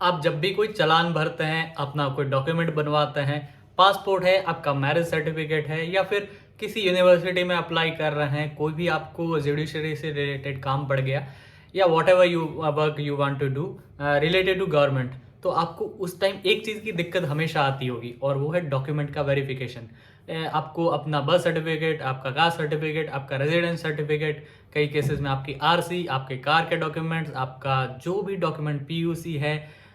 आप जब भी कोई चालान भरते हैं, अपना कोई डॉक्यूमेंट बनवाते हैं, पासपोर्ट है, आपका मैरिज सर्टिफिकेट है या फिर किसी यूनिवर्सिटी में अप्लाई कर रहे हैं, कोई भी आपको जुडिशरी से रिलेटेड काम पड़ गया या whatever you work you want to do related to government, तो आपको उस टाइम एक चीज़ की दिक्कत हमेशा आती होगी और वो है डॉक्यूमेंट का वेरिफिकेशन। आपको अपना बर्थ सर्टिफिकेट, आपका कास्ट सर्टिफिकेट, आपका रेजिडेंस सर्टिफिकेट, कई केसेस में आपकी आरसी, आपके कार के डॉक्यूमेंट्स, आपका जो भी डॉक्यूमेंट पीयूसी है,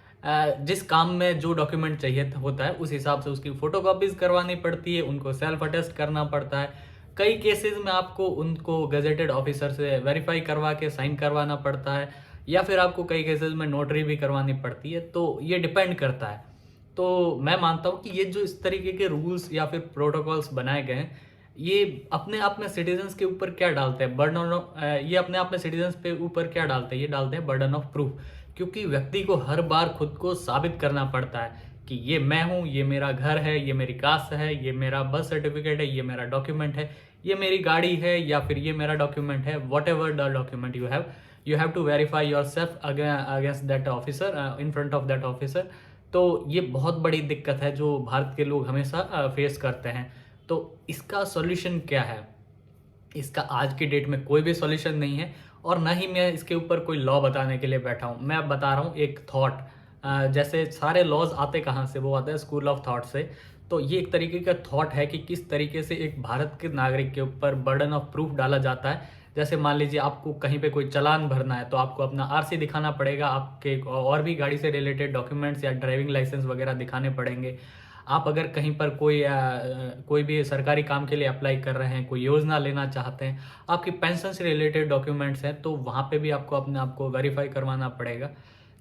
जिस काम में जो डॉक्यूमेंट चाहिए होता है उस हिसाब से उसकी फोटोकॉपीज करवानी पड़ती है, उनको सेल्फ अटेस्ट करना पड़ता है। कई केसेस में आपको उनको गजेटेड ऑफिसर से वेरीफाई करवा के साइन करवाना पड़ता है या फिर आपको कई केसेस में नोटरी भी करवानी पड़ती है, तो ये डिपेंड करता है। तो मैं मानता हूँ कि ये जो इस तरीके के रूल्स या फिर प्रोटोकॉल्स बनाए गए हैं, ये अपने आप में सिटीजन्स के ऊपर क्या डालते हैं बर्डन ऑफ, ये अपने आप में सिटीजन्स पे ऊपर क्या डालते हैं, ये डालते हैं बर्डन ऑफ प्रूफ। क्योंकि व्यक्ति को हर बार खुद को साबित करना पड़ता है कि ये मैं हूँ, ये मेरा घर है, ये मेरी कास्ट है, ये मेरा बर्थ सर्टिफिकेट है, ये मेरा डॉक्यूमेंट है, ये मेरी गाड़ी है या फिर ये मेरा डॉक्यूमेंट है। Whatever the document you have to verify yourself against that officer, in front of that officer. तो ये बहुत बड़ी दिक्कत है जो भारत के लोग हमेशा फेस करते हैं। तो इसका सॉल्यूशन क्या है? इसका आज की डेट में कोई भी सॉल्यूशन नहीं है और ना ही मैं इसके ऊपर कोई लॉ बताने के लिए बैठा हूँ। मैं बता रहा हूँ एक थॉट। जैसे सारे लॉज आते कहाँ से, वो आते हैं स्कूल ऑफ थॉट से। तो ये एक तरीके का थॉट है कि किस तरीके से एक भारत के नागरिक के ऊपर बर्डन ऑफ प्रूफ डाला जाता है। जैसे मान लीजिए आपको कहीं पे कोई चालान भरना है तो आपको अपना आरसी दिखाना पड़ेगा, आपके और भी गाड़ी से रिलेटेड डॉक्यूमेंट्स या ड्राइविंग लाइसेंस वगैरह दिखाने पड़ेंगे। आप अगर कहीं पर कोई भी सरकारी काम के लिए अप्लाई कर रहे हैं, कोई योजना लेना चाहते हैं, आपकी पेंशन से रिलेटेड डॉक्यूमेंट्स हैं, तो वहाँ पे भी आपको अपने आप को वेरीफाई करवाना पड़ेगा।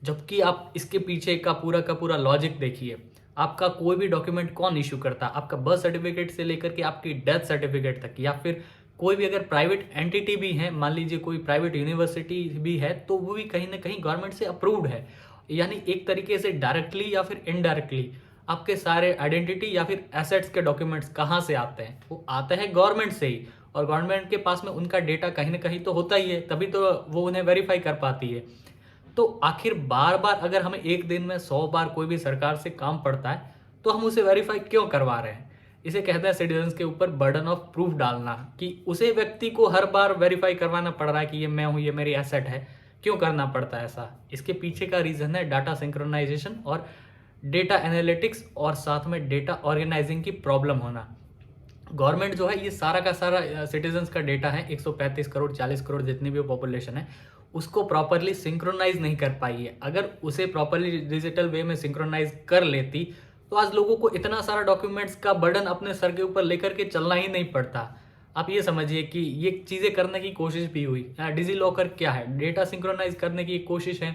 जबकि आप इसके पीछे का पूरा लॉजिक देखिए। आपका कोई भी डॉक्यूमेंट कौन इशू करता है? आपका बर्थ सर्टिफिकेट से लेकर के आपकी डेथ सर्टिफिकेट तक, या फिर कोई भी अगर प्राइवेट एंटिटी भी है, मान लीजिए कोई प्राइवेट यूनिवर्सिटी भी है, तो वो भी कहीं ना कहीं गवर्नमेंट से अप्रूव्ड है। यानी एक तरीके से डायरेक्टली या फिर इनडायरेक्टली आपके सारे आइडेंटिटी या फिर एसेट्स के डॉक्यूमेंट्स कहाँ से आते हैं? वो आते हैं गवर्नमेंट से ही, और गवर्नमेंट के पास में उनका डेटा कहीं ना कहीं तो होता ही है, तभी तो वो उन्हें वेरीफाई कर पाती है। तो आखिर बार बार अगर हमें एक दिन में 100 बार कोई भी सरकार से काम पड़ता है तो हम उसे वेरीफाई क्यों करवा रहे हैं? इसे कहते हैं सिटीजन्स के ऊपर बर्डन ऑफ प्रूफ डालना, कि उसे व्यक्ति को हर बार वेरीफाई करवाना पड़ रहा है कि ये मैं हूँ, ये मेरी एसेट है। क्यों करना पड़ता है ऐसा? इसके पीछे का रीजन है डाटा सिंक्रोनाइजेशन और डेटा एनालिटिक्स, और साथ में डेटा ऑर्गेनाइजिंग की प्रॉब्लम होना। गवर्नमेंट जो है ये सारा का सारा सिटीजन्स का डेटा है, 135 करोड़ 40 करोड़ जितनी भी पॉपुलेशन है, उसको प्रॉपरली सिंक्रोनाइज नहीं कर पाई है। अगर उसे प्रॉपरली डिजिटल वे में सिंक्रोनाइज कर लेती तो आज लोगों को इतना सारा डॉक्यूमेंट्स का बर्डन अपने सर के ऊपर लेकर के चलना ही नहीं पड़ता। आप ये समझिए कि ये चीज़ें करने की कोशिश भी हुई। डिजी लॉकर क्या है? डेटा सिंक्रोनाइज करने की कोशिश है।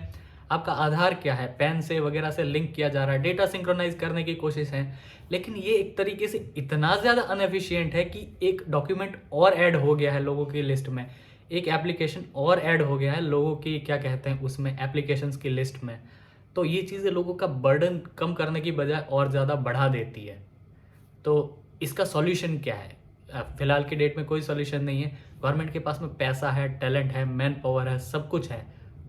आपका आधार क्या है? पैन से वगैरह से लिंक किया जा रहा है, डेटा सिंक्रोनाइज करने की कोशिश है। लेकिन ये एक तरीके से इतना ज़्यादा अनएफिशिएंट है कि एक डॉक्यूमेंट और ऐड हो गया है लोगों की लिस्ट में, एक एप्लीकेशन और ऐड हो गया है लोगों की क्या कहते हैं उसमें, एप्लीकेशंस की लिस्ट में। तो ये चीज़ें लोगों का बर्डन कम करने की बजाय और ज़्यादा बढ़ा देती है। तो इसका सॉल्यूशन क्या है? फिलहाल की डेट में कोई सॉल्यूशन नहीं है। गवर्नमेंट के पास में पैसा है, टैलेंट है, मैन पावर है, सब कुछ है।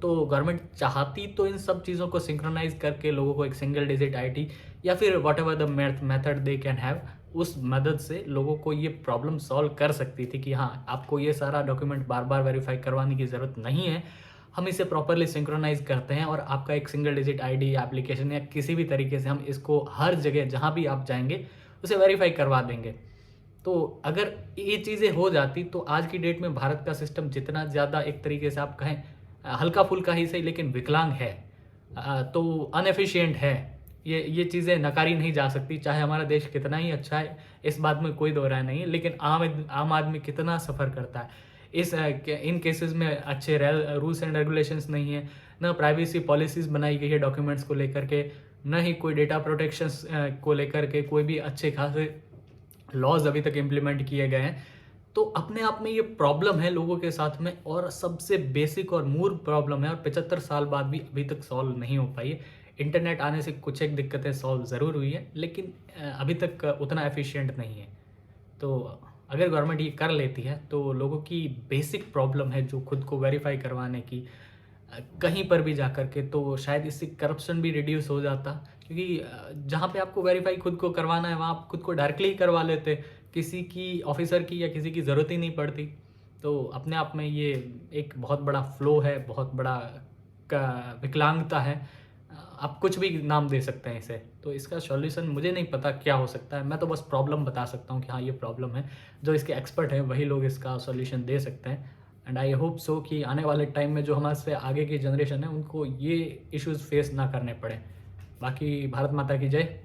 तो गवर्नमेंट चाहती तो इन सब चीज़ों को सिंक्रोनाइज करके लोगों को एक सिंगल डिजिट आईडी या फिर what ever the method they can have, उस मदद से लोगों को ये प्रॉब्लम सॉल्व कर सकती थी कि हाँ, आपको ये सारा डॉक्यूमेंट बार बार वेरीफाई करवाने की ज़रूरत नहीं है। हम इसे प्रॉपरली सिंक्रोनाइज करते हैं और आपका एक सिंगल डिजिट आईडी या एप्लीकेशन या किसी भी तरीके से हम इसको हर जगह जहाँ भी आप जाएंगे उसे वेरीफाई करवा देंगे। तो अगर ये चीज़ें हो जाती तो आज की डेट में भारत का सिस्टम जितना ज़्यादा एक तरीके से आप कहें हल्का फुल्का ही सही लेकिन विकलांग है, तो अनएफिशिएंट है। ये चीज़ें नकारी नहीं जा सकती, चाहे हमारा देश कितना ही अच्छा है, इस बात में कोई दो राय नहीं है। लेकिन आम आदमी कितना सफ़र करता है इन केसेस में। अच्छे रूल्स एंड रेगुलेशंस नहीं है, ना प्राइवेसी पॉलिसीज़ बनाई गई है डॉक्यूमेंट्स को लेकर के, ना ही कोई डेटा प्रोटेक्शंस को लेकर के कोई भी अच्छे खासे लॉज अभी तक इम्प्लीमेंट किए गए हैं। तो अपने आप में ये प्रॉब्लम है लोगों के साथ में, और सबसे बेसिक और मूल प्रॉब्लम है, और 75 साल बाद भी अभी तक सॉल्व नहीं हो पाई है। इंटरनेट आने से कुछ एक दिक्कतें सॉल्व ज़रूर हुई है, लेकिन अभी तक उतना एफिशिएंट नहीं है। तो अगर गवर्नमेंट ये कर लेती है तो लोगों की बेसिक प्रॉब्लम है जो खुद को वेरीफाई करवाने की, कहीं पर भी जा कर के, तो शायद इससे करप्शन भी रिड्यूस हो जाता। क्योंकि जहाँ पे आपको वेरीफाई खुद को करवाना है वहाँ आप खुद को डायरेक्टली ही करवा लेते, किसी की ऑफिसर की या किसी की ज़रूरत ही नहीं पड़ती। तो अपने आप में ये एक बहुत बड़ा फ्लो है, बहुत बड़ा विकलांगता है। आप कुछ भी नाम दे सकते हैं इसे। तो इसका सॉल्यूशन मुझे नहीं पता क्या हो सकता है, मैं तो बस प्रॉब्लम बता सकता हूँ कि हाँ ये प्रॉब्लम है। जो इसके एक्सपर्ट हैं वही लोग इसका सॉल्यूशन दे सकते हैं। एंड आई होप सो कि आने वाले टाइम में जो हमारे से आगे की जनरेशन है उनको ये इश्यूज़ फेस ना करने पड़े। बाकी भारत माता की जय।